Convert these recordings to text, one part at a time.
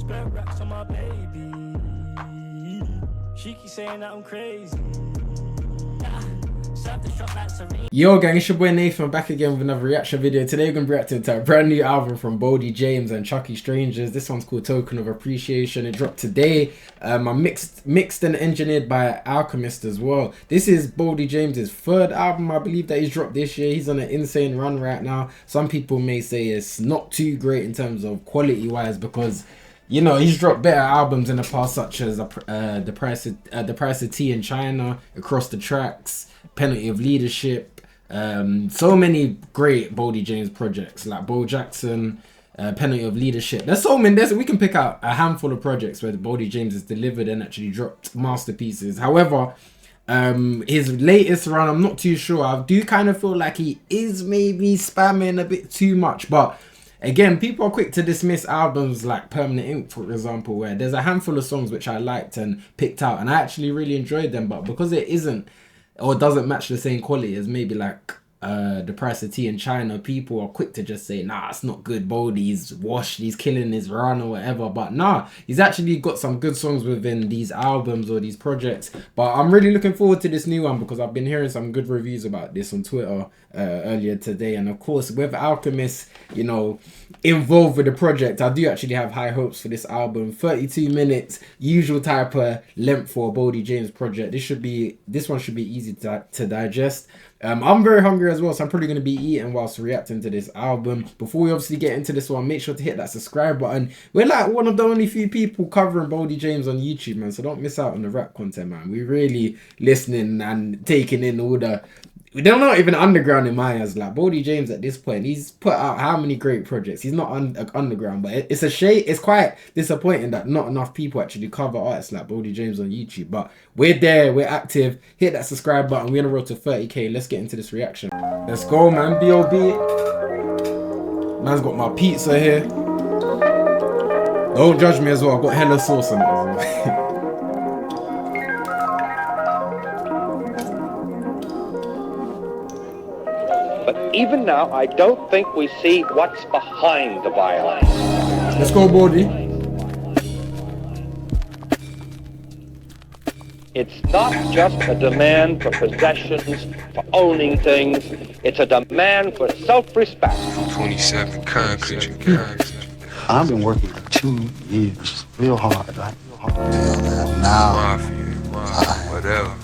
spent racks on my baby. She keeps saying that I'm crazy. Yo gang, it's your boy Nathan back again with another reaction video. Today we're going to be reacting to a brand new album from Boldy James and Chucky Strangers. This one's called Token of Appreciation. It dropped today. Mixed and engineered by Alchemist as well. This is Boldy James's third album, I believe, that he's dropped this year. He's on an insane run right now. Some people may say it's not too great in terms of quality wise because, you know, he's dropped better albums in the past, such as the price of tea in China, Across the Tracks, Penalty of Leadership, so many great Boldy James projects like Bo Jackson, Penalty of Leadership. There's so many. We can pick out a handful of projects where Boldy James has delivered and actually dropped masterpieces. However, his latest run, I'm not too sure. I do kind of feel like he is maybe spamming a bit too much, but again, people are quick to dismiss albums like Permanent Ink, for example, where there's a handful of songs which I liked and picked out and I actually really enjoyed them, but because it isn't or doesn't match the same quality as maybe like The Price of Tea in China, people are quick to just say, nah, it's not good, Boldy's washed, he's killing his run or whatever. But nah, he's actually got some good songs within these albums or these projects. But I'm really looking forward to this new one because I've been hearing some good reviews about this on Twitter earlier today. And of course, with Alchemist, you know, involved with the project, I do actually have high hopes for this album. 32 minutes, usual type of length for a Boldy James project. This one should be easy to digest. I'm very hungry as well, so I'm probably going to be eating whilst reacting to this album. Before we obviously get into this one, make sure to hit that subscribe button. We're like one of the only few people covering Boldy James on YouTube, man, so don't miss out on the rap content, man. We're really listening and taking in all the... They're not even underground in my eyes. Like Boldy James at this point, he's put out how many great projects. He's not underground, but it's a shame. It's quite disappointing that not enough people actually cover artists like Boldy James on YouTube. But we're there, we're active. Hit that subscribe button. We're on the road to 30k. Let's get into this reaction. Let's go, man. B.O.B. Man's got my pizza here. Don't judge me as well. I've got hella sauce on it as well. But even now, I don't think we see what's behind the violence. Let's go, Boldy. It's not just a demand for possessions, for owning things. It's a demand for self-respect. 27 concrete. I've been working for 2 years, real hard, right? Yeah, man. Now, Whatever.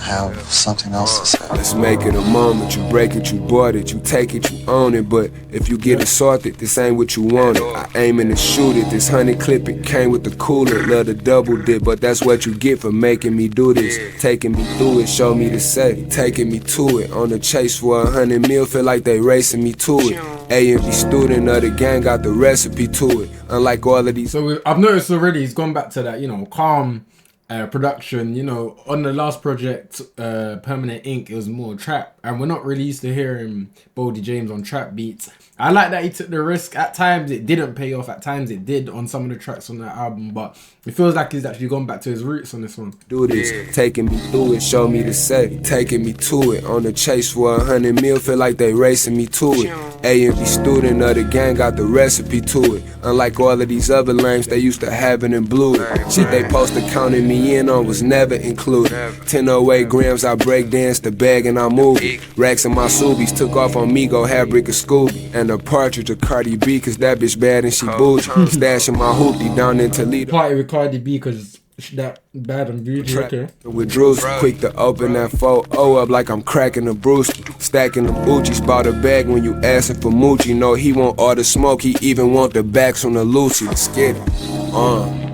I have something else to say. Let's make it a moment. You break it, you bought it, you take it, you own it. But if you get assaulted, this ain't what you wanted. I aiming to shoot it. This 100 clip, it came with the cooler. Love the double dip, but that's what you get for making me do this. Taking me through it, show me the say, taking me to it. On the chase for 100 mil, feel like they racing me to it. A and B student of the gang got the recipe to it. Unlike all of these. So I've noticed already he's gone back to that, you know, calm production. You know, on the last project, Permanent Ink, it was more trap, and we're not really used to hearing Boldy James on trap beats. I like that he took the risk. At times it didn't pay off, at times it did on some of the tracks on that album, but it feels like he's actually gone back to his roots on this one. Do this, taking me through it, show me the say, taking me to it. On the chase for 100 mil, feel like they racing me to it. A and B student of the gang got the recipe to it. Unlike all of these other lames, they used to have it and blue it. Shit they posted counting me in on was never included. 1008 grams, I break dance the bag and I move it. Racks and my Subies took off on me, go have Brick or Scooby. And a partridge of Cardi B, cause that bitch bad and she bougie. Stashing my hoopty down in Toledo. Party with Cardi B cause that bad and bougie. Okay. With Drews, quick to open that 4-0 up like I'm cracking a brewski. Stacking the Gucci's, bought a bag when you asking for Moochie. No, he want all the smoke, he even want the backs on the Lucy. Let's get it.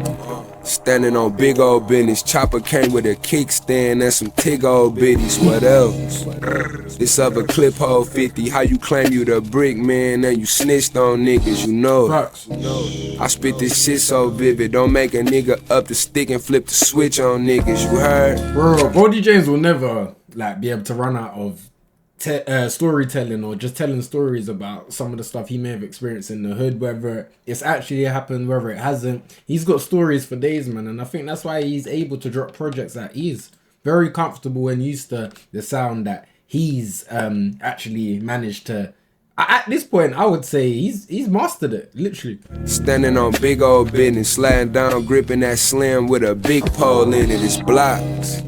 Standing on big old business. Chopper came with a kickstand and some tig old bitties. What else? This other clip hold 50. How you claim you the brick man and you snitched on niggas, you know. I spit this shit so vivid. Don't make a nigga up the stick and flip the switch on niggas, you heard? Bro, Boldy James will never like be able to run out of storytelling or just telling stories about some of the stuff he may have experienced in the hood, whether it's actually happened, whether it hasn't. He's got stories for days, man, and I think that's why he's able to drop projects at ease. Very comfortable and used to the sound that he's actually managed to At this point, I would say he's mastered it, literally. Standing on big old business, sliding down, gripping that slim with a big pole in it. It's blocks.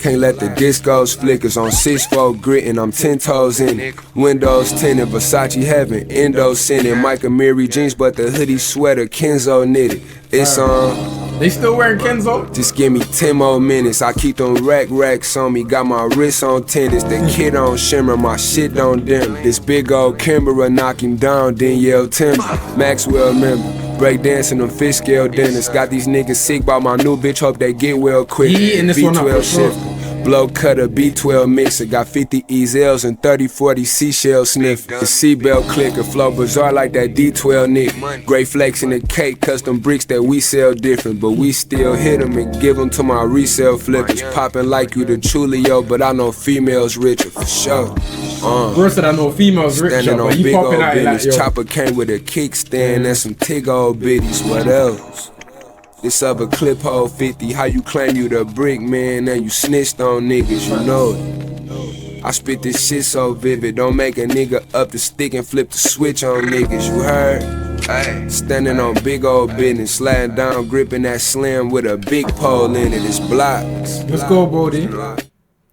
Can't let the discos flickers on 6-4 gritting. I'm 10 toes in it. Windows tinted, Versace heaven, Endo scented. Micah Miri jeans, but the hoodie sweater Kenzo knitted. It's on. They still wearing Kenzo? Just give me 10 more minutes. I keep them racks on me. Got my wrist on tennis. The kid on shimmer, my shit don't dim. This big old Kimbra knock him down, then yell timber. Maxwell member. Breakdancing them fish scale dinners. Got these niggas sick by my new bitch. Hope they get well quick. He in this one up for sure. Blow cutter, B12 mixer. Got 50 EZLs and 30-40 seashell sniff. The seatbelt clicker, flow bizarre like that D12 nick. Gray flakes in the cake, custom bricks that we sell different. But we still hit them and give them to my resale flippers. Popping like you the Chulio, but I know females richer for sure. Bro said I know females richer, but you popping out like yo. Chopper came with a kickstand and some tig old biddies. What else? This other clip hole 50, how you claim you the brick man and you snitched on niggas, you know it. I spit this shit so vivid, don't make a nigga up the stick and flip the switch on niggas, you heard? Standing on big old business, sliding down, gripping that slim with a big pole in it, it's blocks. Let's go, Boldy.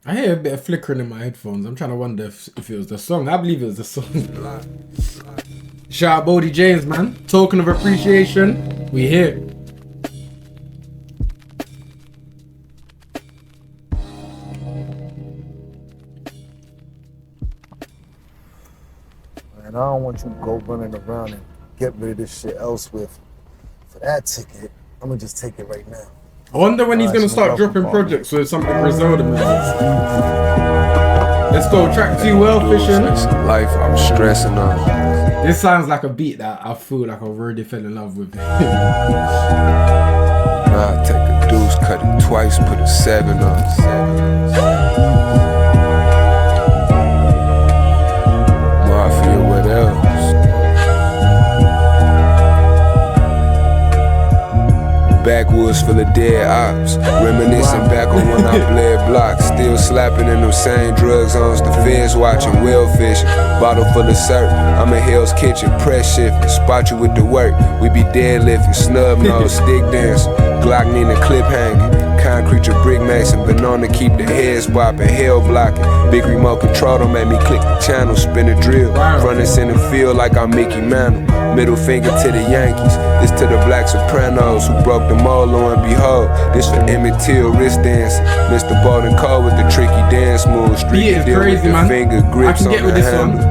I hear a bit of flickering in my headphones. I'm trying to wonder if it was the song. I believe it was the song. Shout out Boldy James, man. Token of appreciation, we here. And I don't want you to go running around and get rid of this shit elsewhere. For that ticket, I'm gonna just take it right now. I wonder when he's gonna start dropping projects with something Griselda music. Let's go, track 2, well fishing. Life I'm stressing on. This sounds like a beat that I feel like I already fell in love with. Nah, I take a deuce, cut it twice, put a 7 on. What else? Backwoods full of dead ops, reminiscing back on when I bled blocks. Still slapping in them same drug zones. The feds watching, whale fishing, bottle full of syrup. I'm in Hell's Kitchen, press shifting, spot you with the work. We be deadlifting, snub nose, stick dancing, Glock in the clip hanging. Concrete your brick mason, been known to keep the heads bopping, hell blocking. Big remote control don't make me click the channel, spin a drill. Front and center field like I'm Mickey Mantle. Middle finger to the Yankees, this to the Black Sopranos who broke the mold, lo and behold. This for Emmett Till, wrist dancing. Mr. Bolden Cole with the tricky dance moves. Streaky deal with the finger grips on the handle.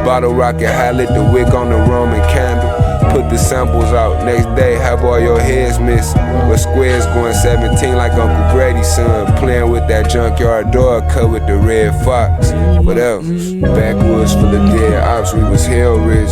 Bottle rocket, high lit the wick on the Roman candle. Put the samples out, next day have all your heads missing. With squares going 17 like Uncle Grady's son. Playing with that junkyard dog cut with the red fox. What else? Backwoods full of dead ops, we was hell rich.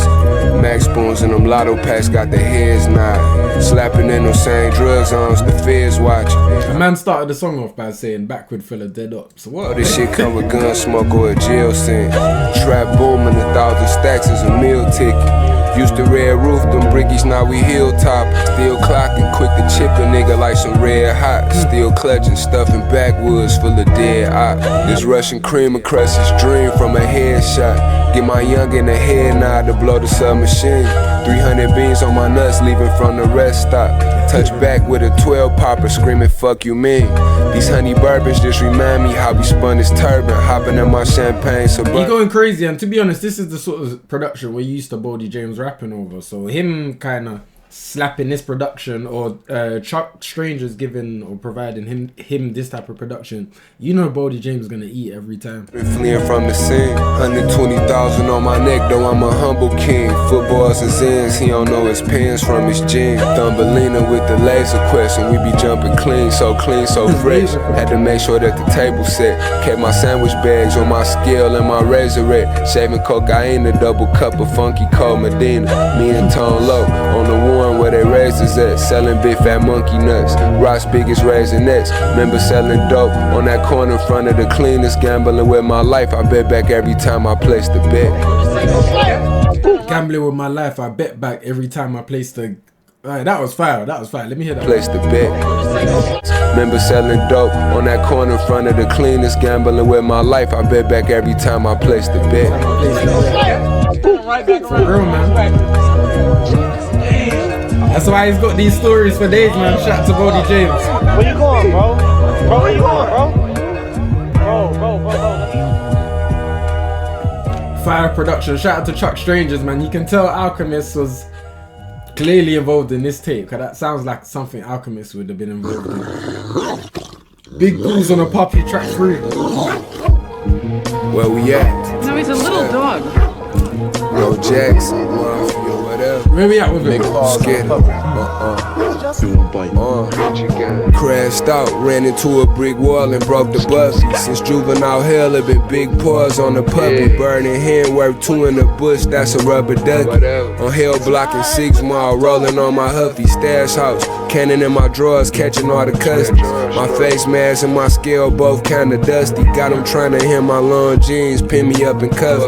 Max spoons and them lotto packs got their heads nod. Slapping in them same drug zones, the feds watching. A man started the song off by saying backward full of dead ops. What? Oh, this shit come with gun smoke or a jail scene. Trap booming, 1,000 stacks is a meal ticket. Used to red roof, them brickies, now we hilltop. Still clocking, quick to chip a nigga like some red hot. Still clutching, stuffing backwoods full of dead op. This Russian cream across his dream from a headshot. Get my youngin' a head nod to blow the submachine. 300 beans on my nuts, leaving from the rest stop. Touch back with a 12 popper, screaming fuck you mean. These honey bourbons just remind me how we spun this turban. Hopping in my champagne suburban. He going crazy, and to be honest, this is the sort of production we're used to Boldy James rapping over. So him kind of slapping this production, or Chuck Strangers giving or providing him this type of production, you know Boldy James is gonna eat every time. Fleeing from the scene, 120,000 on my neck, though I'm a humble king. Footballs and zins, he don't know his pants from his jeans. Thumbelina with the laser question, we be jumping clean, so fresh. Had to make sure that the table set. Kept my sandwich bags on my scale and my razorette. Shaving cocaine, a double cup of funky cold Medina. Me and Tone Low on the one where they razors at, selling big fat monkey nuts. Rock's biggest raisinets. Remember selling dope on that corner in front of the cleanest. Gambling with my life, I bet back every time I place the bet. Gambling with my life, I bet back every time I place the. Alright, that was fire. Let me hear that. Place the bet. Remember selling dope on that corner in front of the cleanest. Gambling with my life, I bet back every time I place the bet. real, man. That's why he's got these stories for days, man. Shout out to Boldy James. Where you going, bro? Bro, where you going, bro? Fire production. Shout out to Chuck Strangers, man. You can tell Alchemist was clearly involved in this tape, because that sounds like something Alchemist would have been involved in. Big Bulls on a Puppy, track 3. Where we at? No, he's a little dog. Yo, Jackson, Mafia, whatever. Where we at with it? Scared. Crashed out, ran into a brick wall and broke the buffy. Since juvenile hell, it been big paws on the puppy. Burning hand, worth 2 in the bush, that's a rubber ducky. On hell blocking 6 mile, rolling on my huffy. Stash house, cannon in my drawers, catching all the customers. My face mask and my scale both kinda dusty. Got them trying to hem my long jeans, pin me up and cover.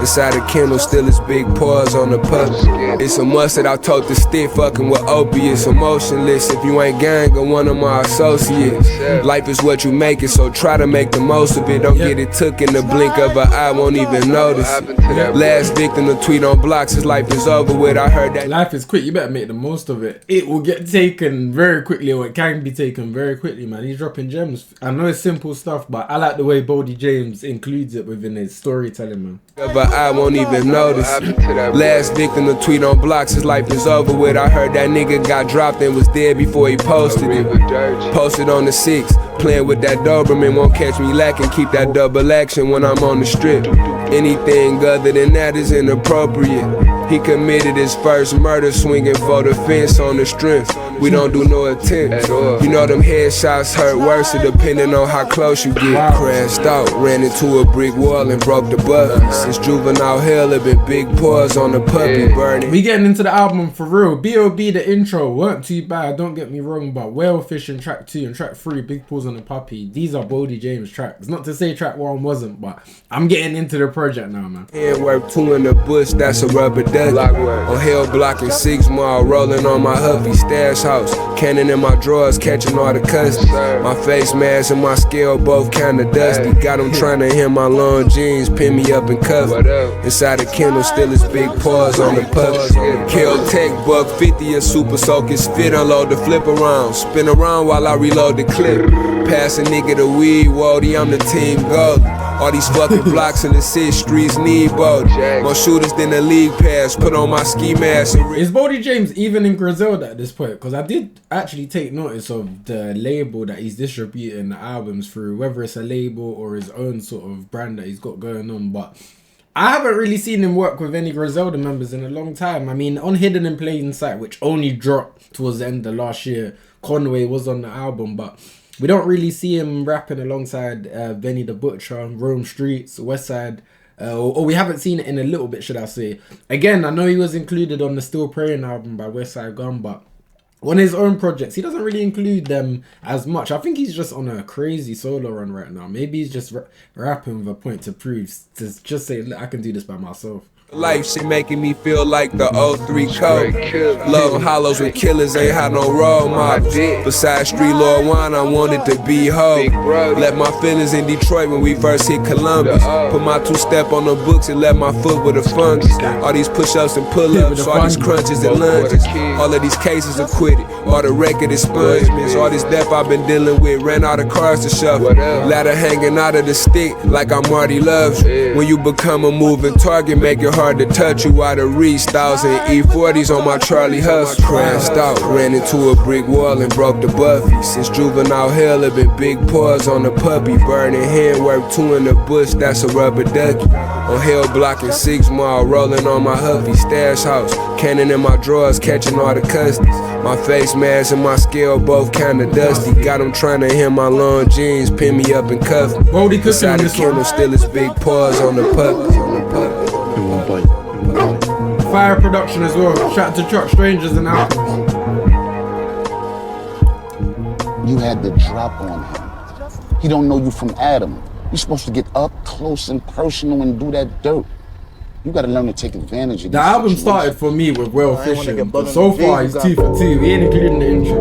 Inside the kennel, still his big paws on the puppy. It's a must that I told the stick, fucking with opiates. Emotionless if you ain't gang or one of my associates. Life is what you make it, so try to make the most of it. Don't get it took in the blink of an eye, won't even notice. Last victim to tweet on blocks, his life is over with. I heard that life is quick, you better make the most of it. It will get taken very quickly, or it can be taken very quickly, man. He's dropping gems. I know it's simple stuff, but I like the way Boldy James includes it within his storytelling, man. But I won't even notice. Last victim to tweet on blocks, his life is over with. I heard that nigga got dropped and was dead before he posted it. Posted on the 6th, playing with that Doberman, won't catch me lacking. Keep that double action when I'm on the strip. Anything other than that is inappropriate. He committed his first murder swinging for the fence on the strength. We don't do no attempts. You know them headshots hurt worse depending on how close you get. Crashed out, ran into a brick wall and broke the buffy. Since juvenile hell, it been big paws on the puppy burning. We getting into the album for real. B.O.B. the intro weren't too bad, don't get me wrong, but Whale Fishing track 2 and track 3, Big Paws on the Puppy. These are Boldy James tracks. Not to say track 1 wasn't, but I'm getting into the project now, man. Hand work 2 in the bush, that's a rubber ducky. On hell blocking 6 mile, rolling on my huffy. Stash house, cannon in my drawers, catching all the customers. My face mask and my scale both kinda dusty. Got them trying to hem my long jeans, pin me up and cover. Inside the kennel, still his big paws on the puppy. Kill Tech, buck 50 a super soak his fit, unload the flip around. Spin around while I reload the clip. Pass a nigga the weed, Boldy, I'm the team goal. All these fucking blocks in the city streets need Boldy. More shooters than the league pass, put on my ski mask. Is Boldy James even in Griselda at this point? Because I did actually take notice of the label that he's distributing the albums through, whether it's a label or his own sort of brand that he's got going on, but I haven't really seen him work with any Griselda members in a long time. I mean, on Hidden in Plain Sight, which only dropped towards the end of last year, Conway was on the album, but we don't really see him rapping alongside Benny the Butcher, Rome Streets, Westside, or we haven't seen it in a little bit, should I say. Again, I know he was included on the Still Praying album by Westside Gun, but on his own projects, he doesn't really include them as much. I think he's just on a crazy solo run right now. Maybe he's just rapping with a point to prove, to just say, I can do this by myself. Life shit making me feel like the 03 code. Love hollows with killers, ain't had no role models. Besides Street Lord Wine, I wanted to be hoe. Let my feelings in Detroit when we first hit Columbus. Put my 2-step on the books and left my foot with a fungus. All these push-ups and pull-ups, all these crunches and lunges. All of these cases acquitted, all the record expungements. All this death I've been dealing with, ran out of cars to shuffle. Ladder hanging out of the stick like I'm Marty Loves. When you become a moving target, make it hard to touch you out of reach. 1,000 E40s on my Charlie Hustle. Crashed out, ran into a brick wall and broke the buffy. Since juvenile hell, it been big paws on the puppy. Burning hand work 2 in the bush, that's a rubber ducky. On hell blocking 6 mile, rolling on my huffy. Stash house, cannon in my drawers, catching all the customers. My face mask and my scale both kinda dusty. Got them trying to hem my long jeans, pin me up and cuff me. Boldy cooking on the this kennel, one. still his big paws on the puppy. Fire production as well. Shout out to Chuck Strangers and Alchemist. You had the drop on him. He don't know you from Adam. You're supposed to get up close and personal and do that dirt. You gotta learn to take advantage of The these album situations. started for me with Whale Fishing, get but butt so on the far veins, he's 2 for 2. We ain't including the intro.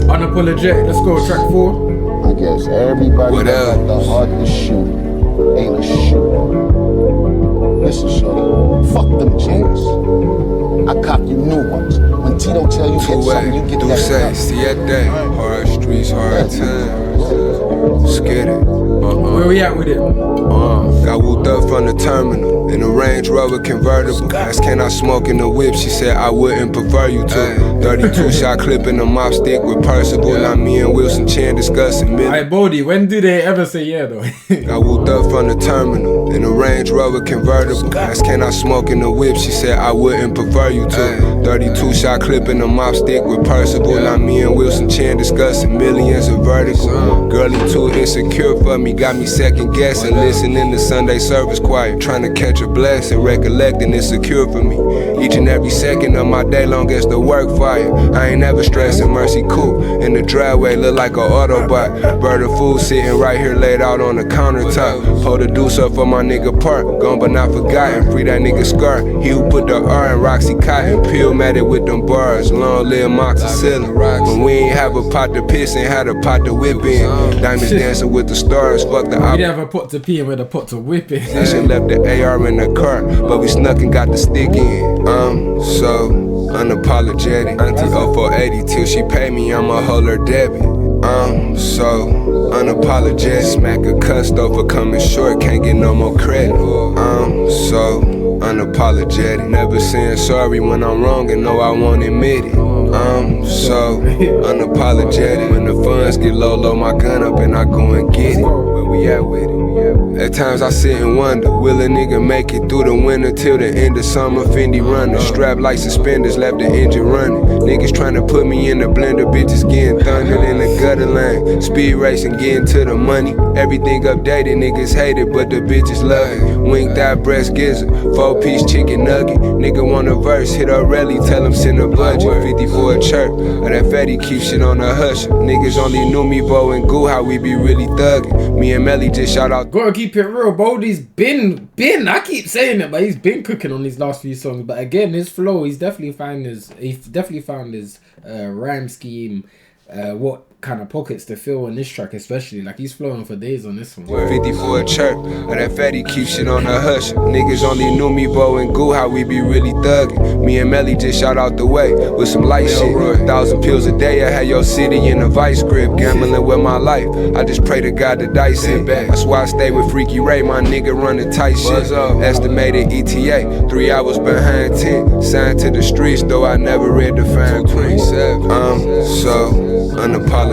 Unapologetic. Let's go, track 4. I guess everybody What that got else? the heart to shoot ain't a shooter. Listen, shorty, fuck them jeans. I cop you new ones. When Tito tell you get something, you get that. See that day. Hard streets, hard times. Scared it. Where we at with it? Got whooped up from the terminal in a Range Rover convertible. Asked can I smoke in the whip? She said I wouldn't prefer you to. 32 shot clip in the mop stick with Percival. Now me and Wilson Chan discussing million. Alright, Boldy, when do they ever say yeah though? Got whooped up from the terminal in a Range Rover convertible. Asked can I smoke in the whip? She said I wouldn't prefer you to. 32 shot clip in the mop stick with Percival. Now me and Wilson Chan discussing millions of vertical. Girlie too insecure for me, got me second guessing. Listening to Sunday service choir, trying to catch a blessing. Recollecting it's secure for me. Each and every second of my day long as the work fire. I ain't never stressing. Mercy coupe in the driveway, look like a Autobot. Bird of food sitting right here laid out on the countertop. Pull the deuce up for my nigga Park, gone but not forgotten. Free that nigga Scar, he who put the R in Roxy Cotton. Peel matted with them bars, long live moxicillin. When we ain't have a pot to piss and had a pot to whip in. Diamonds dancing with the stars, fuck the We didn't have a pot to pee and with a pot to whip it. She left the AR in the car, but we snuck and got the stick in. So unapologetic. Auntie 0480 till she pay me, I'ma hold her debit. So unapologetic. Smack a cuss though for coming short, can't get no more credit. So unapologetic. Never saying sorry when I'm wrong and know I won't admit it. So unapologetic. When the funds get low, load my gun up and I go and get it. Where we at with it? At times I sit and wonder, will a nigga make it through the winter till the end of summer? Fendi runner, strapped like suspenders, left the engine running. Niggas trying to put me in the blender, bitches getting thundered in the gutter lane. Speed racing, getting to the money. Everything updated, niggas hate it, but the bitches love it. Winged out breast gizzard, 4-piece chicken nugget. Nigga want a verse, hit a rally, tell him send a budget. 50 for a chirp, or that fatty keep shit on the hush. Niggas only knew me, Bo and Goo, how we be really thugging. Me and Melly just shout out. Gotta keep it real, Boldy's been, I keep saying it, but he's been cooking on these last few songs. But again, his flow, he's definitely found his rhyme scheme, what kind of pockets to fill on this track, especially. Like, he's flowing for days on this one. 50 for a chirp, or that fatty keep shit on the hush. Niggas only knew me, Bo and Goo, how we be really thugging. Me and Melly just shot out the way with some light shit. 1,000 pills a day, I had your city in a vice grip. Gambling with my life, I just pray to God the dice it. That's why I stay with Freaky Ray, my nigga running tight shit. Estimated ETA, 3 hours behind 10. Signed to the streets, though I never read the fine print. So unapologetic.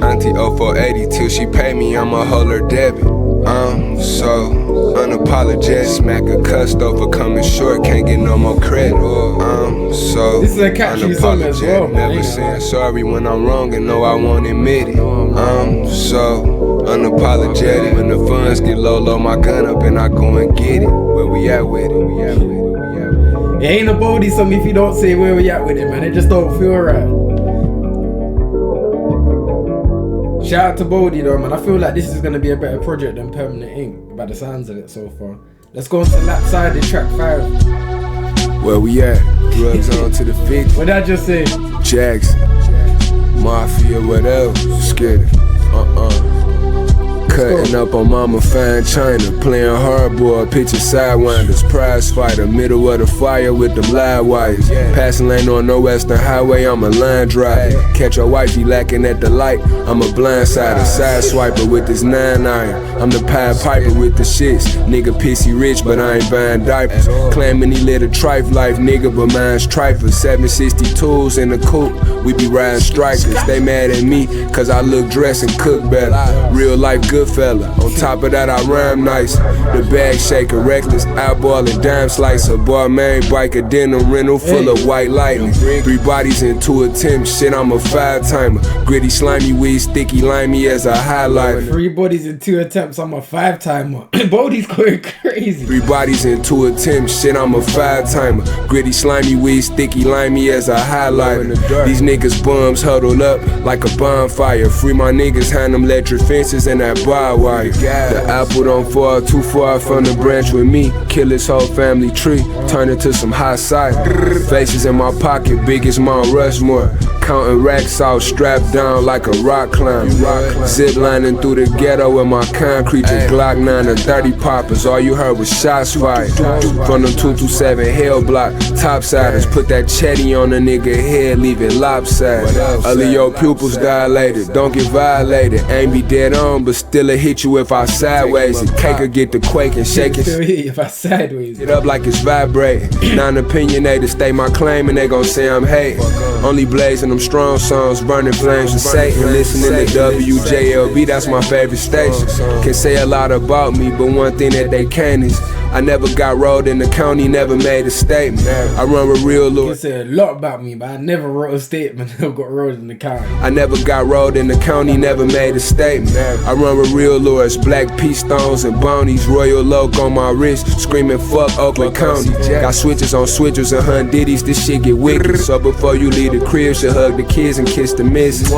Auntie 0480 till she pay me, I'ma hold her debit. So unapologetic. Smack a cuss though for coming short, can't get no more credit. So this is a catchy song as well, man. Never saying sorry when I'm wrong and know I won't admit it. So unapologetic. When the funds get low, load my gun up and I go and get it. Where we at with it? It ain't a Boldy song if you don't say where we at with it, man. It just don't feel right. Shout out to Boldy though, man. I feel like this is gonna be a better project than Permanent Ink by the sounds of it so far. Let's go on to Lap Side in track 5. Where we at? Drugs on to the 50. What did I just say? Jackson, Mafia, whatever. Scared it. Cutting up on Mama Fine China, playing hardball, pitching sidewinders, prize fighter, middle of the fire with them live wires. Passing lane on no western highway, I'm a line driver. Catch your wifey lacking at the light, I'm a blindsider, side swiper with this 9-iron. I'm the Pied Piper with the shits, nigga pissy rich, but I ain't buying diapers. Claiming he live a trife life, nigga, but mine's triper. 762s in the coupe, we be riding strikers. They mad at me, cause I look dressed and cook better. Real life good fella. On top of that, I rhyme nice. The bag shaker, reckless, eyeballing, dime slicer. Bar main biker, denim rental full of white lightning. 3 bodies in 2 attempts, shit, I'm a 5-timer. Gritty, slimy weed, sticky, limey as a highlighter. 3 bodies in 2 attempts, I'm a 5-timer. Boldy's going crazy. 3 bodies in 2 attempts, shit, I'm a 5-timer. Gritty, slimy weed, sticky, limey as a highlighter. These niggas bums huddled up like a bonfire. Free my niggas, hand them electric fences and that bar wire. The apple don't fall too far from the branch with me. Kill his whole family tree, turn it to some hot cider. Faces in my pocket, big as Mount Rushmore. Counting racks out, strapped down like a rock climber. Zip lining through the ghetto with my concrete, just Glock 9 and 30 poppers. All you heard was shots fired from them 227 Hell block topsiders. Put that chetty on a nigga head, leave it lopsided. All of your pupils dilated, don't get violated. Ain't be dead on, but still it hit you if I sideways. It cake or get the quake and shaking. Still hit you if I sideways. It up like it's vibrating. Non-opinionated, state my claim and they gon' say I'm hating. Only blazing them strong songs, burning flames for Satan. Listening to WJLB, that's my favorite station. Can say a lot about me, but one thing that they can't is I never got rolled in the county, never made a statement. I run with real You can say a lot about me, but I never wrote a statement. I got rolled in the county. I never got rolled in the county, never made a statement. I run with real lords, black pea stones and bonies. Royal Loke on my wrist, screaming fuck Oakland County. Got switches on switches and hunt ditties, this shit get wicked. So before you leave the crib, should hug the kids and kiss the missus.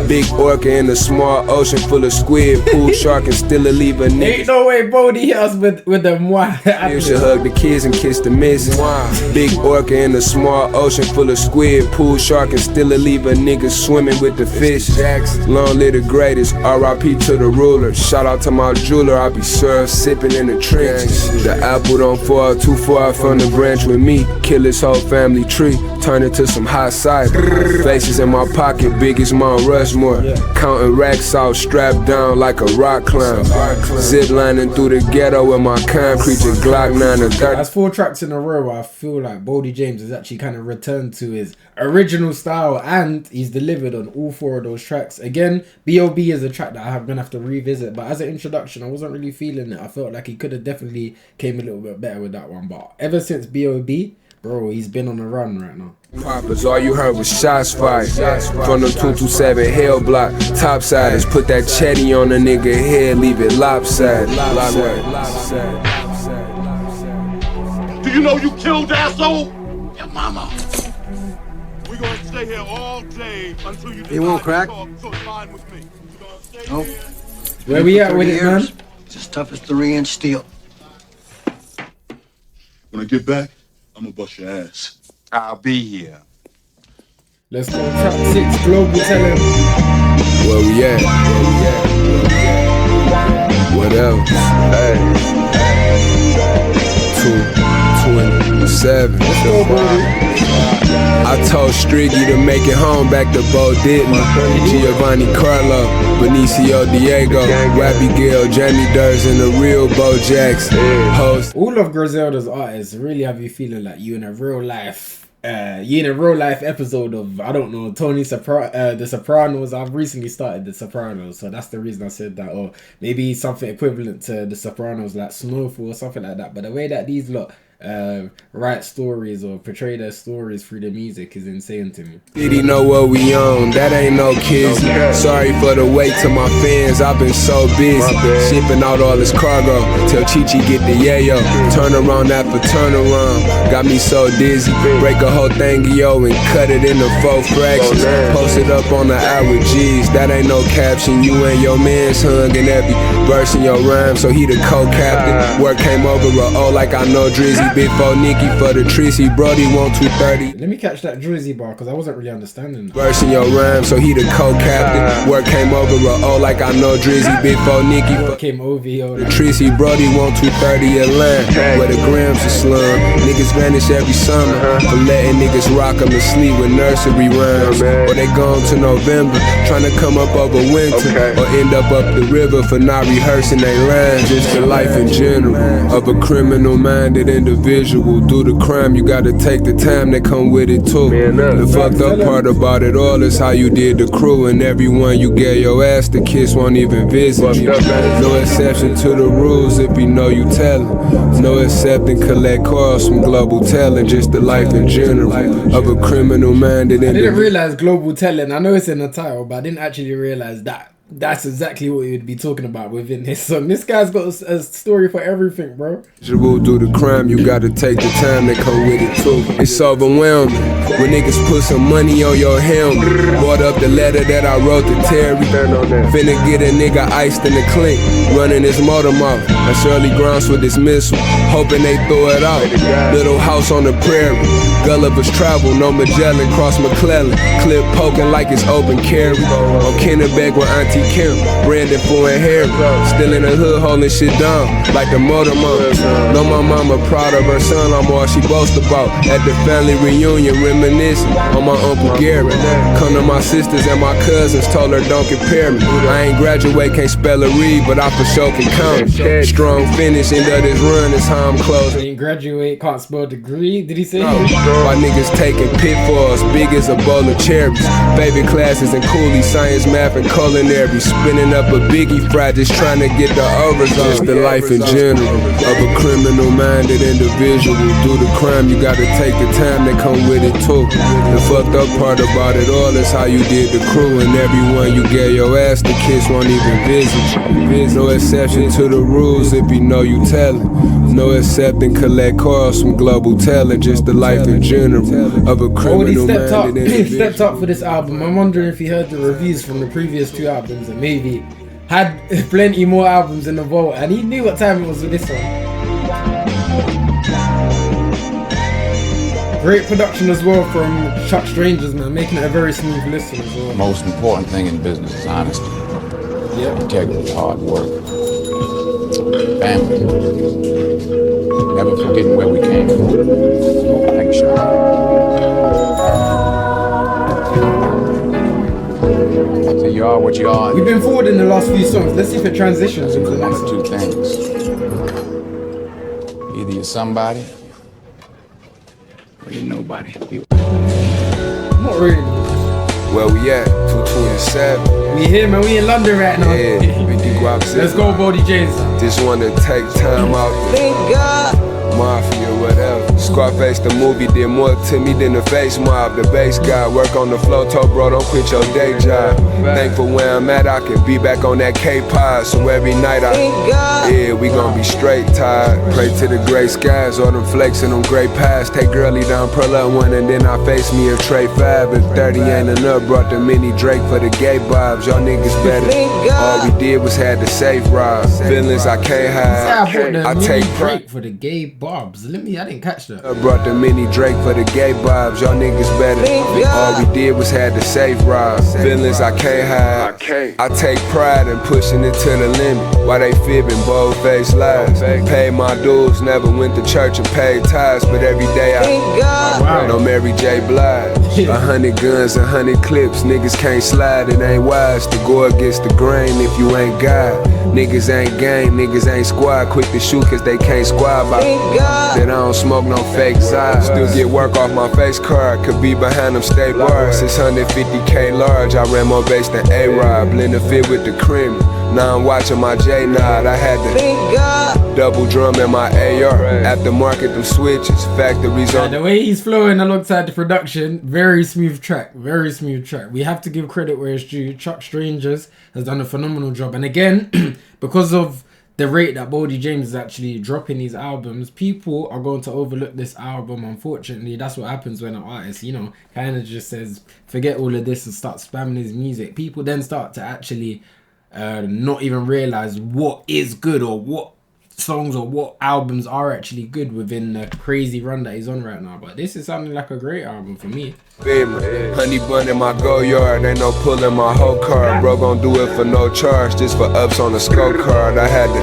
Big orca in a small ocean full of squid, pool shark and still a leave a nigga. Ain't no way Boldy hit us with the moi. You should hug the kids and kiss the missus. Big orca in a small ocean full of squid, pool shark and still a leave a nigga swimming with the fish. Long live the greatest, R.I.P. to the ruler. Shout out to my jeweler, I be served sipping in the trenches. The apple don't fall too far from the branch with me. Kill his whole family tree, turn it to some hot cider. Faces in my pocket, big as Mount Rushmore. Counting racks out, strapped down like a rock climber. Zip lining through the ghetto with my concrete, just Glock 9 and 30. That's 4 tracks in a row where I feel like Boldy James has actually kind of returned to his original style, and he's delivered on all 4 of those tracks. Again, B.O.B. is a track that I'm gonna have to revisit, but as an introduction I wasn't really feeling it. I felt like he could have definitely came a little bit better with that one, but ever since B.O.B., bro, he's been on a run right now. Poppers, all you heard was shots fired from them 227 Hell block topsiders. Put that chetty on a nigga head, leave it lopsided. Do you know you killed asshole? Your mama. We're gonna stay here all day until you won't crack? So it's fine with me. Nope. Where we at with it, man? It's as tough as 3-inch steel. When I get back, I'm gonna bust your ass. I'll be here. Let's go, track 6, Global Talent. Where we at? What else? Hey. 227. I told Striggy to make it home back to Boldy, Giovanni Carlo, Benicio Diego, Rappy Gil, Jamie Durs, and the real Bo Jackson. Host. All of Griselda's artists really have you feeling like you in a real life. You in a real life episode of, I don't know, The Sopranos. I've recently started The Sopranos, so that's the reason I said that. Or maybe something equivalent to The Sopranos, like Snowfall or something like that. But the way that these lot write stories or portray their stories through the music is insane to me. Diddy know what we own, that ain't no kids. Sorry for the wait to my fans, I've been so busy shipping out all this cargo till Chi-Chi get the yayo. Turn around after turn around, got me so dizzy. Break a whole thing, yo, and cut it into 4 fractions. Post it up on the hour G's, that ain't no caption. You and your man's hung in every verse in your rhyme, so he the co-captain. Work came over like I know Drizzy. Big 4 Nicky for the Tracy, Brody want 230. Let me catch that Drizzy bar, because I wasn't really understanding that. Verse in your rhyme, so he the co-captain. Work came over like I know Drizzy. Big 4 Nicky for came over the Tracy, Brody want 230 a line. Where the grams are slum. Niggas vanish every summer for letting niggas rock them to sleep with nursery rhymes. Or they gone to November, trying to come up over winter. Or end up the river for not rehearsing they lines. Just the life in general of a criminal-minded individual. Do the crime, you gotta take the time that come with it too. The fucked up part about it all is how you did the crew, and everyone you gave your ass the kiss won't even visit you. No exception to the rules if you know you tellin'. No accepting collect calls from global talent, just the life in general of a criminal minded individual. I didn't realize global talent. I know it's in the title, but I didn't actually realize that That's exactly what he would be talking about within his song. This guy's got a story for everything, bro. You will do the crime, you gotta take the time that come with it too. It's overwhelming when niggas put some money on your helmet. Brought up the letter that I wrote to Terry. Finna get a nigga iced in the clink, running his motor mouth. I surely grounds with this missile, hoping they throw it out. Little house on the prairie, Gulliver's travel, no Magellan, cross McClellan. Clip poking like it's open carry. On Kennebec with Auntie Kim, Brandon and Harry. Still in the hood holding shit down like the motor mom. Know my mama proud of her son, I'm all she boasts about. At the family reunion, reminiscing on my Uncle Gary. Come to my sisters and my cousins, told her don't compare me. I ain't graduate, can't spell or read, but I for sure can count. Strong finish, end of this run is how I'm closing. Ain't graduate, can't spell degree, did he say? Why niggas taking pitfalls, big as a bowl of cherries. Favorite classes in Cooley, science, math, and culinary. Spinning up a biggie fry, just trying to get the overs on. Just the life in general of a criminal-minded individual. Do the crime, you gotta take the time that come with it too. The fucked up part about it all is how you did the crew, and everyone you gave your ass to kiss won't even visit you. No exception to the rules if you know you tellin'. No accepting collect calls from global talent. Just the life in general of a criminal-minded individual. He stepped up for this album. I'm wondering if he heard the reviews from the previous 2 albums and maybe had plenty more albums in the vault, and he knew what time it was with this one. Great production as well from Chuck Strangers, man, making it a very smooth listen as well. The most important thing in business is honesty. Yep. Integrity, hard work. Family. Never forgetting where we came from. Thank you, Sean. So you are what you are. We've been forward in the last few songs. Let's see if it transitions into the One next of two one. things. Either you're somebody or you're nobody. Not really. Where we at? 227. We here, man. We in London right now. Let's go, Boldy James. Just wanna take time out. Thank God. Mafia, whatever. Scarface the movie did more to me than the face mob. The bass guy work on the flow, told bro don't quit your day job. Thankful where I'm at, I can be back on that K-Pod. So every night yeah, we gon' be straight tired. Pray to the gray skies, all them flakes and them gray pies. Take girly down, pearl up one, and then I face me a tray 5. If 30 ain't enough, brought the mini Drake for the gay vibes. Y'all niggas better. All we did was had the safe ride. Feelings I can't hide. I take pride for the gay bobs. I didn't catch that. I brought the mini Drake for the gay vibes. Y'all niggas better. All we did was had the safe ride. Feelings I can't hide. I take pride in pushing it to the limit. Why they fibbing, bold face lies. Paid my dues, never went to church and paid tithes, but every day I know Mary J. Blige. 100 guns, 100 clips. Niggas can't slide. It ain't wise to go against the grain if you ain't God. Niggas ain't gang, niggas ain't squad. Quick to shoot cause they can't squad by. Then I don't smoke no fake side. Still get work off my face card. Could be behind them state bars. 650K large. I ran more bass than A-Rod. Blend the fit with the cream. Now I'm watching my J-Nod. I had to double drum in my AR. Aftermarket them switches. Factories on. The way he's flowing alongside the production, very smooth track. Very smooth track. We have to give credit where it's due. Chuck Strangers has done a phenomenal job. And again, because of the rate that Boldy James is actually dropping these albums, people are going to overlook this album. Unfortunately, that's what happens when an artist, kind of just says, forget all of this and start spamming his music. People then start to actually not even realize what is good or what songs or what albums are actually good within the crazy run that he's on right now. But this is sounding like a great album for me. Honey bun in my go yard, ain't no pulling my whole card. Bro gon' do it for no charge, just for ups on the scorecard. I had to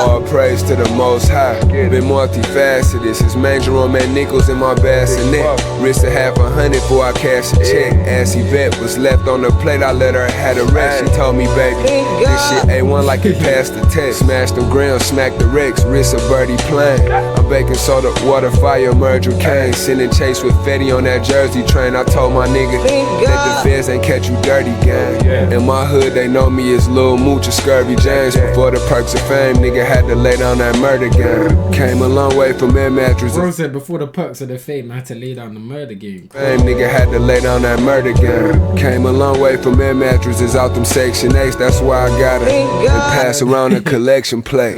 all praise to the most high. Been multifaceted, since Manger on man nickels in my bassinet. Risk a $500 before I cash a check. As Yvette was left on the plate, I let her have the rest. She told me, baby, this shit A1 like it passed the test. Smash them grounds, smack the Rex, wrist a birdie plane. I'm baking soda, water, fire, merge with cane. Sending chase with Fetty on that jersey. train, I told my nigga that the feds ain't catch you dirty, gang. In my hood, they know me as Lil Mooch or Scurvy James. Before the perks of fame, nigga had to lay down that murder game. Came a long way from air mattresses. Bro said before the perks of the fame, I had to lay down the murder game. Fame, nigga had to lay down that murder game. Came a long way from air mattresses out them Section 8s. That's why I got it. And pass around a collection plate.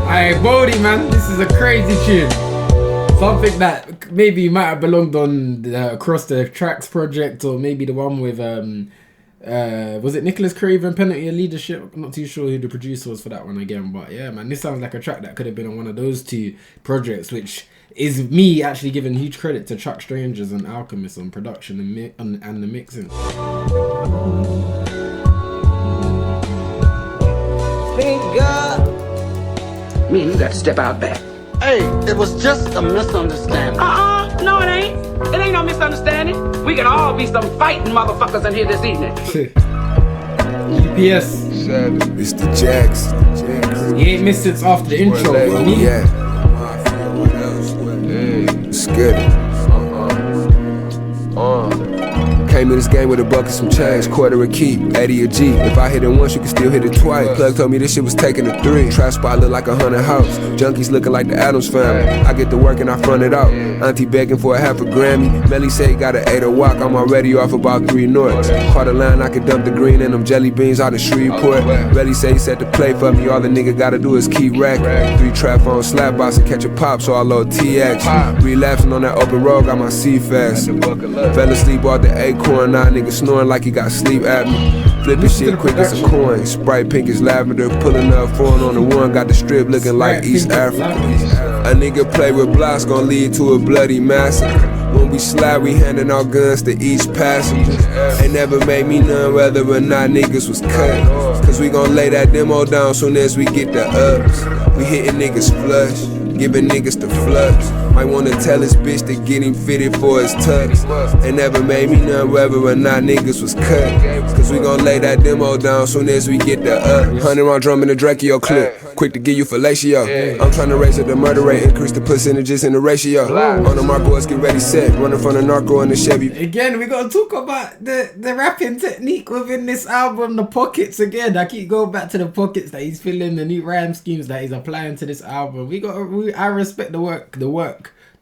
Alright, Boldy, man, this is a crazy tune. Something that maybe might have belonged on the Across the Tracks project, or maybe the one with was it Nicholas Craven, Penalty of Leadership? I'm not too sure who the producer was for that one again, but yeah, man, this sounds like a track that could have been on one of those two projects, which is me actually giving huge credit to Chuck Strangers and Alchemist on production and the mixing. Thank God. Man, you got to step out back. Hey, it was just a misunderstanding. No it ain't. It ain't no misunderstanding. We can all be some fighting motherfuckers in here this evening. UPS. It's the Jacks. He ain't missed since after the intro, bro. Yeah. It's good. Came in this game with a bucket, some change, quarter a key, 80 a G. If I hit it once, you can still hit it twice. Plug told me this shit was taking a 3. Trap spot look like a 100 house. Junkies looking like the Addams family. I get to work and I front it out. Auntie begging for a half a Grammy. Melly say he got an 8 walk. I'm already off about 3 norths. Caught a line, I can dump the green in them jelly beans out in Shreveport. Melly say he set the play for me. All the nigga gotta do is keep racking. 3 trap on slap box and catch a pop, so I load T action. Relapsing on that open road, got my C fast. Fell asleep off the acorn, now nigga snoring like he got sleep apnea. Flipping shit quick as a coin. Sprite pink as lavender. Pulling up foreign on the one. Got the strip looking like East Africa. A nigga play with blocks gon' lead to a bloody massacre. When we slide, we handing our guns to each passenger. Ain't never made me none whether or not niggas was cut. Cause we gon' lay that demo down soon as we get the ups. We hitting niggas flush, giving niggas the flux. Might wanna tell his bitch to get him fitted for his tux. Ain't never made me none whether or not niggas was cut. Cause we gon' lay that demo down soon as we get the up. 100 round drum in the Draco clip. Quick to give you fellatio. I'm tryna raise up the murder rate, increase the percentages in the ratio. On the mark, boys get ready, set. Running from the narco in the Chevy. Again, we gotta talk about the rapping technique within this album, the pockets again. I keep going back to the pockets that he's filling, the new rhyme schemes that he's applying to this album. I respect the work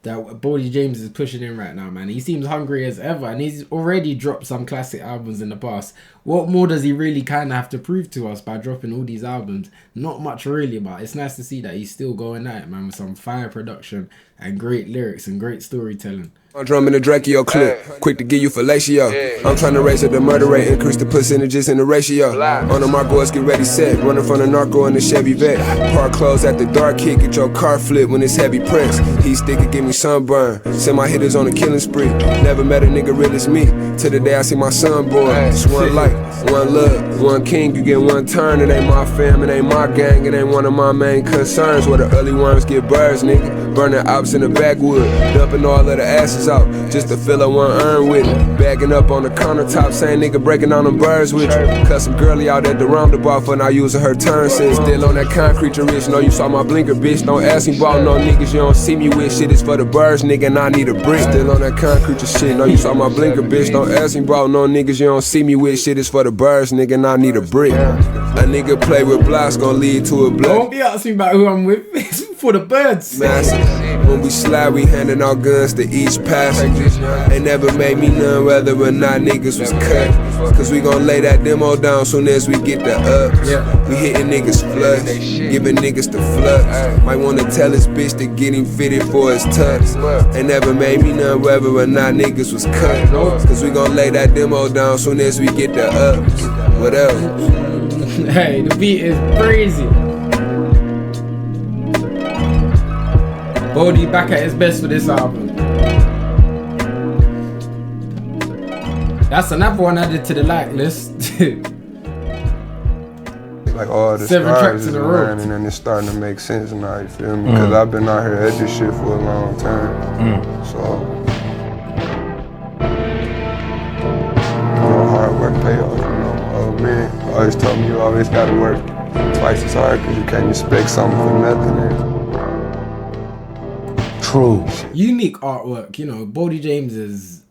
that Boldy James is pushing in right now, man. He seems hungry as ever, and he's already dropped some classic albums in the past. What more does he really kind of have to prove to us by dropping all these albums? Not much really, but it's nice to see that he's still going at it, man, with some fire production and great lyrics and great storytelling. I'm drumming the Draco clip, quick to give you fellatio. I'm trying to raise up the murder rate, increase the percentages in the ratio. On the mark, boys get ready, set. Running from the narco in the Chevy vet. Park closed at the dark hit, get your car flipped when it's heavy press. Heat sticker, give me sunburn. Send my hitters on a killing spree. Never met a nigga real as me. Till the day I see my son born. It's one life, one love, one king. You get one turn. It ain't my fam, it ain't my gang. It ain't one of my main concerns. Where the early worms get birds, nigga. Burning ops in the backwood. Dumping all of the asses out, just to fill up one urn with it. Bagging up on the countertop, same nigga breaking on them birds with you. Cut some girlie out at the roundabout for not using her turn signal. Still on that concrete rich, know you saw my blinker, bitch. Don't ask me about no niggas you don't see me with. Shit is for the birds, nigga, and I need a brick. Still on that concrete shit, know you saw my blinker, bitch. Don't ask me about no niggas you don't see me with. Shit is for the birds, nigga, and I need a brick. A nigga play with blocks gon' lead to a blood. Don't be asking about who I'm with. It's for the birds. Massive. When we slide, we handing our guns to each passenger. Ain't never made me none whether or not niggas was cut. Cause we gon' lay that demo down soon as we get the ups. We hitting niggas flush, giving niggas the flux. Might wanna tell his bitch to get him fitted for his tux. Ain't never made me none whether or not niggas was cut. Cause we gon' lay that demo down soon as we get the ups. What else? Hey, the beat is crazy. Boldy back at his best for this album. That's another one added to the like list. Like all the 7 stars tracks is in a row. around and then it's starting to make sense now, you feel me? Cause I've been out here at this shit for a long time. So hard work pay off, you know. Old man always told me you always gotta work twice as hard cause you can't expect something for nothing. true. Unique artwork, you know. Boldy James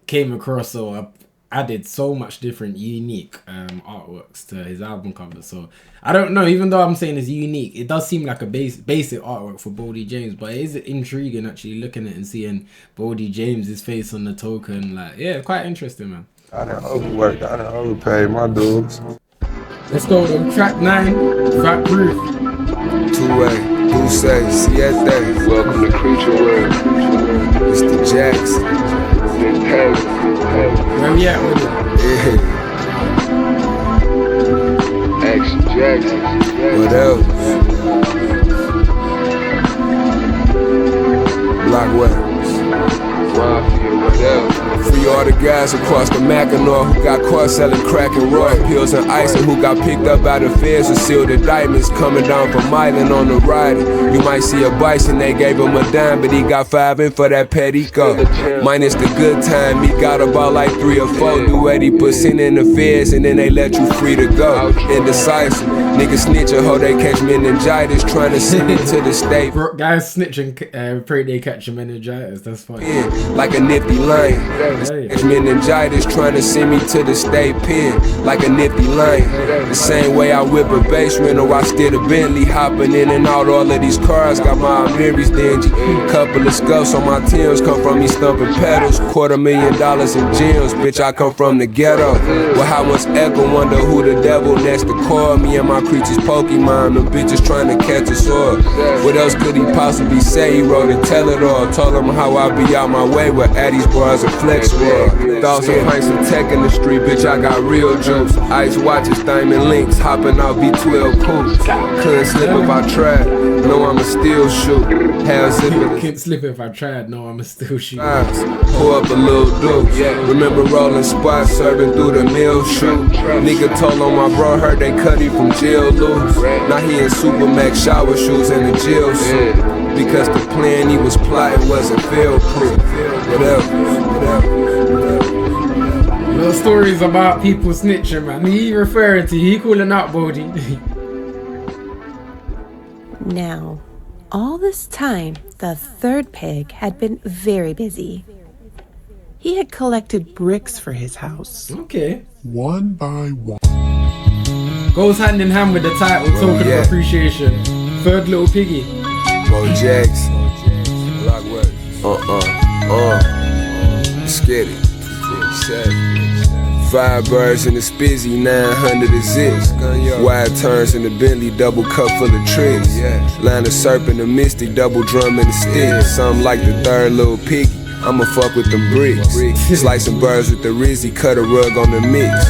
came across, so added so much different unique artworks to his album cover. So I don't know, even though I'm saying it's unique, it does seem like a basic artwork for Boldy James, but it is intriguing actually looking at it and seeing Boldy James's face on the token. Like, yeah, quite interesting, man. I done overworked, I done overpaid my dudes. Let's go to track 9, Fat Proof. Two-way, Douce, Siete. Welcome to Creature World. Mr. Jackson. Big Peg. Where we at with it? Yeah. Action Jackson. What else? Block Weapons. Mafia, what else? Free all the guys across the Mackinac who got caught selling crack and raw pills and ice, and who got picked up by the feds and sealed the diamonds coming down from Island on the ride. You might see a bison, they gave him a dime, but he got 5 in for that Pettico. Minus the good time, he got about like 3 or 4. Do 80% in the feds and then they let you free to go. Indecisive, niggas snitching, ho, they catch meningitis, trying to send it to the state. Bro, guys snitching, pray they catch a meningitis, that's funny. Yeah, like a nifty lion. Catch meningitis, trying to send me to the state pen, like a nifty lion. The same way I whip a bass rental, I steer a Bentley, hopping in and out all of these cars, got my Mary's dingy. Couple of scuffs on my Timbs, come from me stumping pedals, $250,000 in gems, bitch, I come from the ghetto. Well, how much echo, wonder who the devil next to call me and my creatures Pokemon, them bitches trying to catch us all. What else could he possibly say? He wrote and tell it all, told him how I be out my way with Addy's bars and flex raw. Thousand pints of tech in the street, bitch, I got real juice. Ice watches, diamond links, hopping out B12 coops. Couldn't slip if I tried, no, I'ma still shoot. Hell zipping. Can't slip if I tried, no, I'ma still shoot. Pull up a little dude. Remember rolling spots, serving through the mill shoot. Nigga told on my bro, heard they cut him from jail loose. Now he in Supermax shower shoes and a jail suit. Because the plan he was plotting wasn't fail proof. Whatever. Little stories about people snitching, man. He referring to, he calling out Boldy. Now, all this time, the third pig had been very busy. He had collected bricks for his house. Okay. One by one. Goes hand in hand with the title, Token of Appreciation. Third Little Piggy. Bo Jackson. Let's get it. 5 birds in the spizzy, 900 a zips. Wide turns in the Bentley, double cup full of tricks. Line of serpent, a mystic, double drum and a stick. Something like the third little piggy. I'ma fuck with them bricks. Slicing birds with the Rizzy, cut a rug on the mix.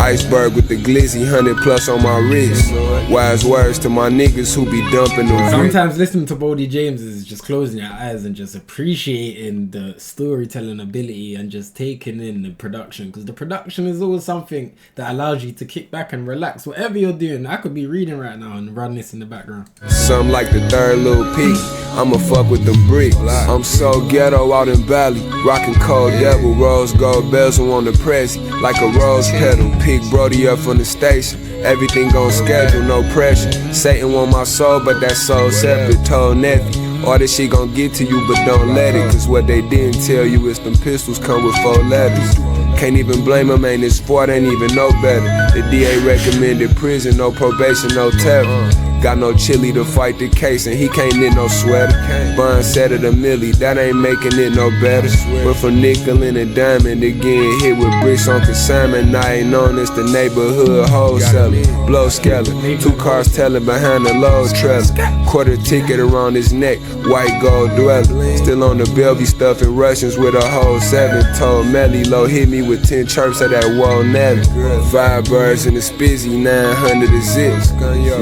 Iceberg with the glizzy, 100+ on my wrist. Wise words to my niggas who be dumping them. Sometimes listening to Boldy James is just closing your eyes and just appreciating the storytelling ability and just taking in the production, because the production is always something that allows you to kick back and relax. Whatever you're doing, I could be reading right now and run this in the background. Something like the third little piggy. I'ma fuck with them bricks. I'm so ghetto out in Valley, rockin' cold devil, rose gold bezel on the press, like a rose petal. Pick Brody up from the station, everything on schedule, no pressure. Satan want my soul, but that soul separate. Told Nephew, all this shit gon' get to you, but don't let it. Cause what they didn't tell you is them pistols come with 4 letters. Can't even blame him, ain't his fault, ain't even know better. The DA recommended prison, no probation, no terror. Got no chili to fight the case, and he can't knit no sweater. Bond said it a milli, that ain't making it no better. But from nickel and a diamond, again hit with bricks on consignment. I ain't known as the neighborhood wholesaler. Blow scaler, 2 cars telling behind the load trailer. Quarter ticket around his neck, white gold dweller. Still on the Bellevue stuffing Russians with a whole 7. Told Melly low, hit me with 10 chirps of that wall Nelly. 5 birds in the spizzy, 900 a zips.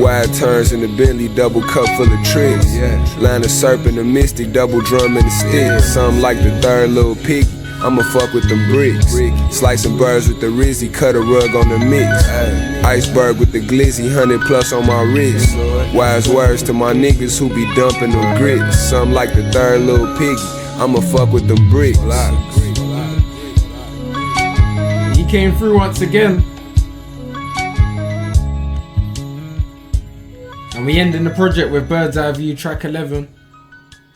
Wide turns in the Bentley, double cup full of tricks. Line of serpent, a mystic, double drum and a stick. Something like the third little piggy. I'ma fuck with them bricks. Slicing birds with the Rizzy, cut a rug on the mix. Iceberg with the glizzy, 100+ on my wrist. Wise words to my niggas who be dumping them grits. Something like the third little piggy. I'ma fuck with them bricks. He came through once again. And we end in the project with Bird's Eye View, track 11.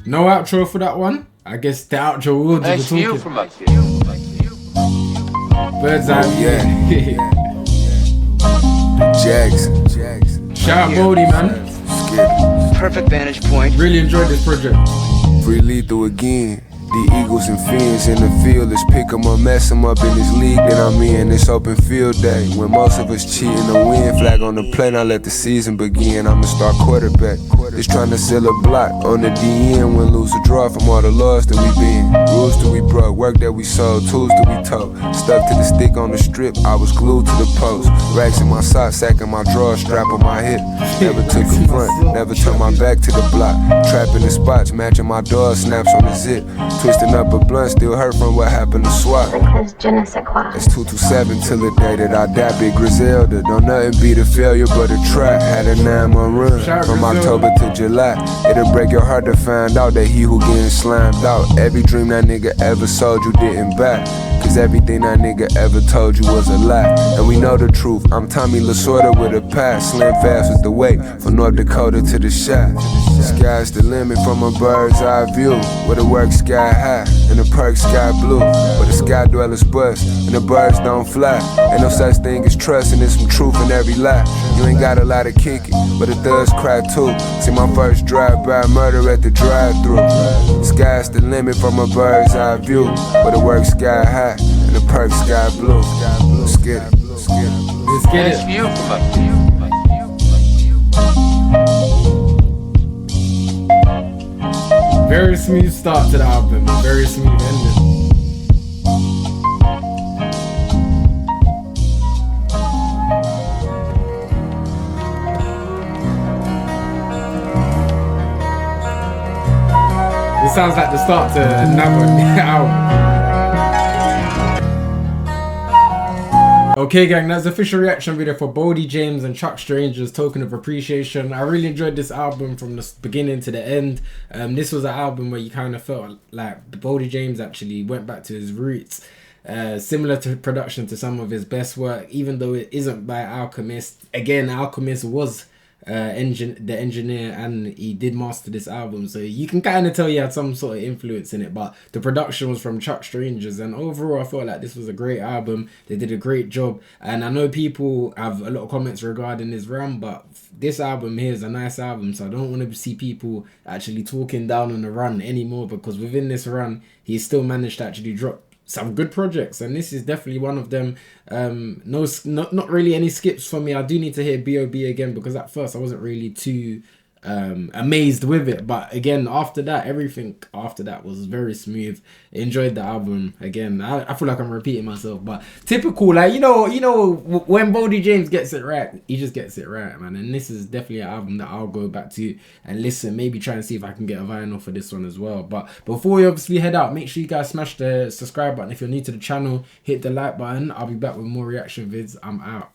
No outro for that one. I guess the outro will do the talking. From up here. Bird's eye view. Jackson. Shout out Boldy, man. Perfect vantage point. Really enjoyed this project. Free lethal again. The Eagles and Fiends in the field. Let's pick 'em up, mess 'em up in this league that I'm in. It's open field day. When most of us cheating to win. Flag on the plate, now let the season begin. I'm a star quarterback. Just trying to seal a block on the DN. Win, lose, or draw from all the laws that we been. Rules that we broke, work that we sold, tools that we told. Stuck to the stick on the strip, I was glued to the post. Racks in my socks, sack in my drawers, strap on my hip. Never took a front, never turned my back to the block. Trapping the spots, matching my door, snaps on the zip. Twisting up a blunt, still hurt from what happened to SWAT. It's 227 till the day that I die, Big Griselda. Don't nothing beat a failure but a trap. Had a 9-month run from October to July. It'll break your heart to find out that he who getting slammed out. Every dream that nigga ever sold you didn't buy. Cause everything that nigga ever told you was a lie. And we know the truth, I'm Tommy Lasorda with a past. Slim fast with the weight, from North Dakota to the shot. Sky's the limit from a bird's eye view. Where the work sky high, and the perk sky blue. Where the sky dwellers bust, and the birds don't fly. Ain't no such thing as trust, and there's some truth in every lie. You ain't got a lot of kicking, but the thugs cry too. See my first drive-by murder at the drive-thru. Sky's the limit from a bird's eye view. Where the work sky high, and the perk sky blue. Let's get it. Let's get it. Nice view from up here. Very smooth start to the album, very smooth ending. This sounds like the start to another album. Okay gang, that's the official reaction video for Boldy James and Chuck Stranger's Token of Appreciation. I really enjoyed this album from the beginning to the end. This was an album where you kind of felt like Boldy James actually went back to his roots. Similar to production to some of his best work, even though it isn't by Alchemist. Again, Alchemist was the engineer, and he did master this album, so you can kind of tell he had some sort of influence in it, but the production was from Chuck Strangers. And overall I felt like this was a great album. They did a great job, and I know people have a lot of comments regarding his run, but this album here is a nice album, so I don't want to see people actually talking down on the run anymore, because within this run he still managed to actually drop some good projects, and this is definitely one of them. Not really any skips for me. I do need to hear B.O.B. again, because at first I wasn't really too amazed with it, but again after that, everything after that was very smooth. Enjoyed the album. Again, I feel like I'm repeating myself, but typical, like you know when Boldy James gets it right, he just gets it right, man. And this is definitely an album that I'll go back to and listen, maybe try and see if I can get a vinyl for this one as well. But before we obviously head out, make sure you guys smash the subscribe button. If you're new to the channel, hit the like button. I'll be back with more reaction vids. I'm out.